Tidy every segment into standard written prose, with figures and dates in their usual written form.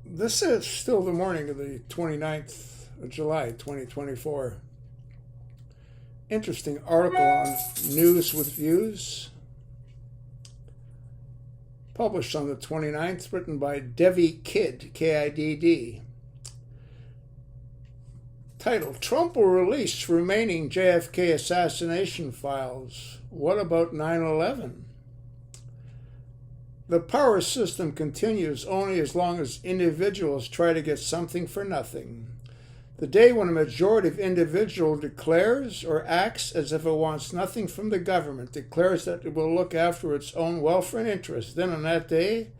This is still the morning of the 29th of July, 2024. Interesting article on News with Views, published on the 29th, written by Devi Kidd, Kidd. Title: Trump will release remaining JFK assassination files. What about 9/11? The power system continues only as long as individuals try to get something for nothing. The day when a majority of individuals declares or acts as if it wants nothing from the government, declares that it will look after its own welfare and interests, then on that day,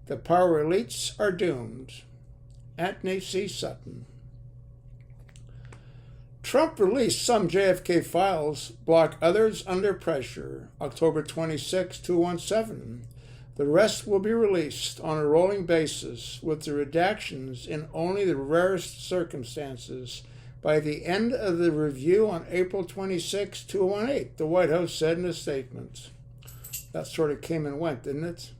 the power elites are doomed. Anthony C. Sutton. Trump released some JFK files, block others under pressure. October 26, 2017. The rest will be released on a rolling basis with the redactions in only the rarest circumstances by the end of the review on April 26, 2018, the White House said in a statement. That sort of came and went, didn't it?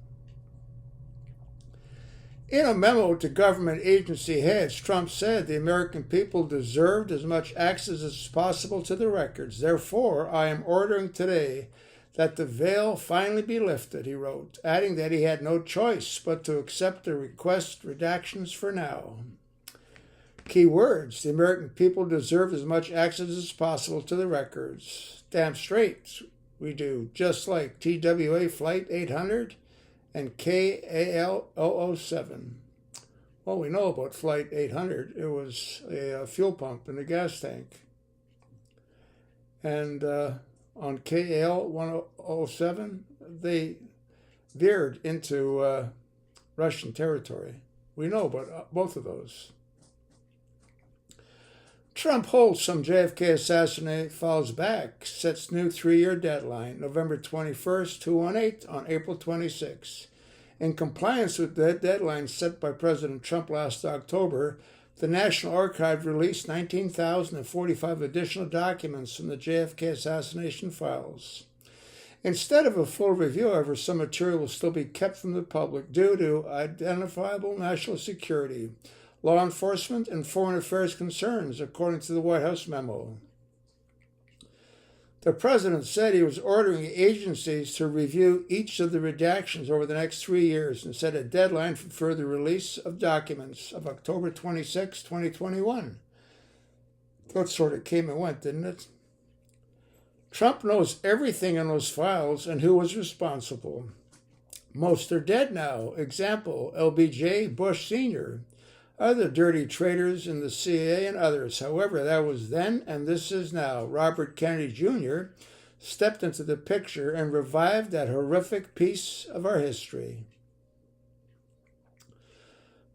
In a memo to government agency heads, Trump said the American people deserved as much access as possible to the records. Therefore, I am ordering today that the veil finally be lifted, he wrote, adding that he had no choice but to accept the request redactions for now. Key words: the American people deserve as much access as possible to the records. Damn straight we do, just like TWA Flight 800 and KAL 007. Well, we know about Flight 800. It was a fuel pump in a gas tank. And on KAL 107, they veered into Russian territory. We know about both of those. Trump holds some JFK assassination files back, sets new 3-year deadline, November 21st, 2018, on April 26. In compliance with the deadline set by President Trump last October, the National Archive released 19,045 additional documents from the JFK assassination files. Instead of a full review, however, some material will still be kept from the public due to identifiable national security, law enforcement, and foreign affairs concerns, according to the White House memo. The president said he was ordering agencies to review each of the redactions over the next 3 years and set a deadline for further release of documents of October 26, 2021. That sort of came and went, didn't it? Trump knows everything in those files and who was responsible. Most are dead now. Example, LBJ Bush Sr., other dirty traitors in the CIA and others. However, that was then and this is now. Robert Kennedy Jr. stepped into the picture and revived that horrific piece of our history.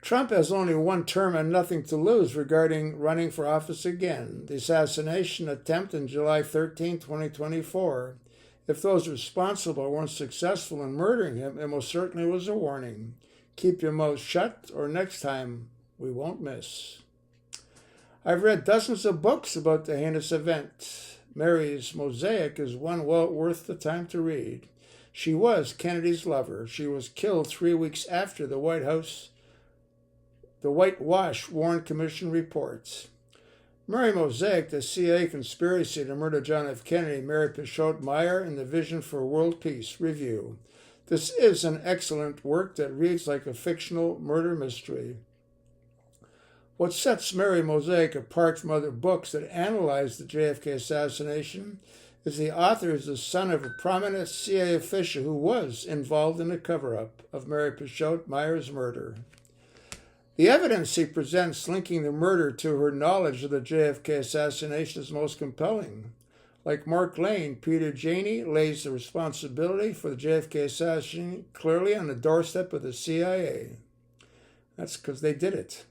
Trump has only one term and nothing to lose regarding running for office again. The assassination attempt on July 13, 2024. If those responsible weren't successful in murdering him, it most certainly was a warning. Keep your mouth shut, or next time we won't miss. I've read dozens of books about the heinous event. Mary's Mosaic is one well worth the time to read. She was Kennedy's lover. She was killed 3 weeks after the Whitewash Warren Commission reports. Mary Mosaic, the CIA conspiracy to murder John F. Kennedy, Mary Pichot Meyer, and the Vision for World Peace Review. This is an excellent work that reads like a fictional murder mystery. What sets Mary Mosaic apart from other books that analyze the JFK assassination is the author is the son of a prominent CIA official who was involved in the cover-up of Mary Pichot Meyer's murder. The evidence he presents linking the murder to her knowledge of the JFK assassination is most compelling. Like Mark Lane, Peter Janney lays the responsibility for the JFK assassination clearly on the doorstep of the CIA. That's because they did it.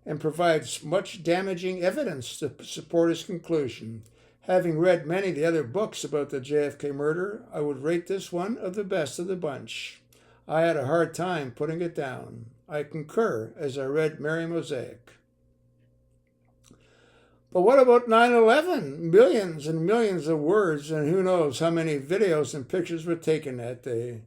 And provides much damaging evidence to support his conclusion. Having read many of the other books about the JFK murder, I would rate this one of the best of the bunch. I had a hard time putting it down. I concur as I read Mary Mosaic. But what about 9/11? Millions and millions of words and who knows how many videos and pictures were taken that day.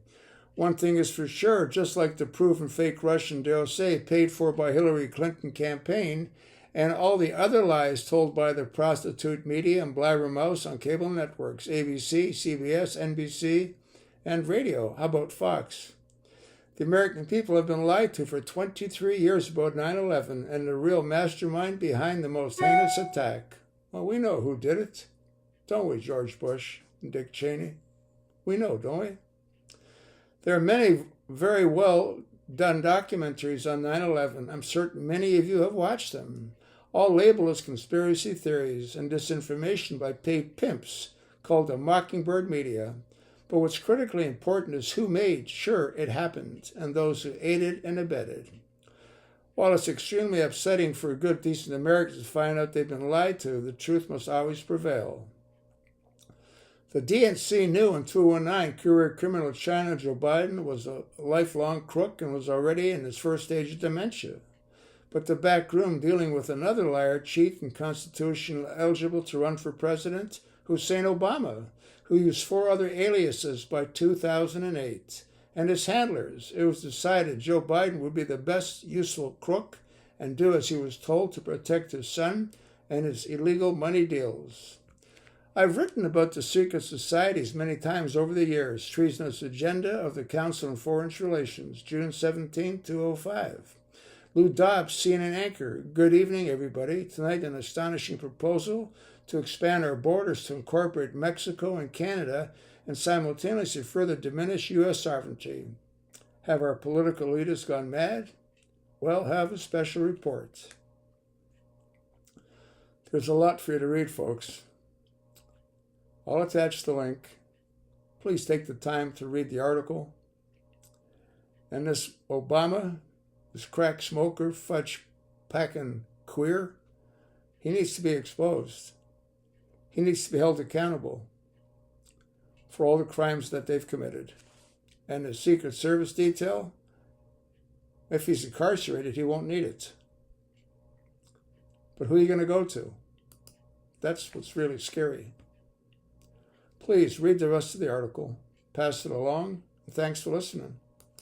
One thing is for sure, just like the proven fake Russian dossier paid for by Hillary Clinton campaign and all the other lies told by the prostitute media and blabbermouths on cable networks, ABC, CBS, NBC, and radio. How about Fox? The American people have been lied to for 23 years about 9/11 and the real mastermind behind the most heinous attack. Well, we know who did it, don't we, George Bush and Dick Cheney? We know, don't we? There are many very well done documentaries on 9/11. I'm certain many of you have watched them, all labeled as conspiracy theories and disinformation by paid pimps called the Mockingbird media. But what's critically important is who made sure it happened and those who aided and abetted. While it's extremely upsetting for good, decent Americans to find out they've been lied to, the truth must always prevail. The DNC knew in 2019 career criminal China Joe Biden was a lifelong crook and was already in his first stage of dementia. But the back room dealing with another liar, cheat, and constitutionally eligible to run for president, Hussein Obama, who used 4 other aliases by 2008, and his handlers. It was decided Joe Biden would be the best useful crook and do as he was told to protect his son and his illegal money deals. I've written about the secret societies many times over the years. Treasonous Agenda of the Council on Foreign Relations, June 17, 2005. Lou Dobbs, CNN anchor. Good evening, everybody. Tonight, an astonishing proposal to expand our borders to incorporate Mexico and Canada and simultaneously further diminish U.S. sovereignty. Have our political leaders gone mad? Well, have a special report. There's a lot for you to read, folks. I'll attach the link. Please take the time to read the article. And this Obama, this crack smoker, fudge packing queer, he needs to be exposed. He needs to be held accountable for all the crimes that they've committed. And the Secret Service detail, if he's incarcerated, he won't need it. But who are you going to go to? That's what's really scary. Please read the rest of the article, pass it along, and thanks for listening.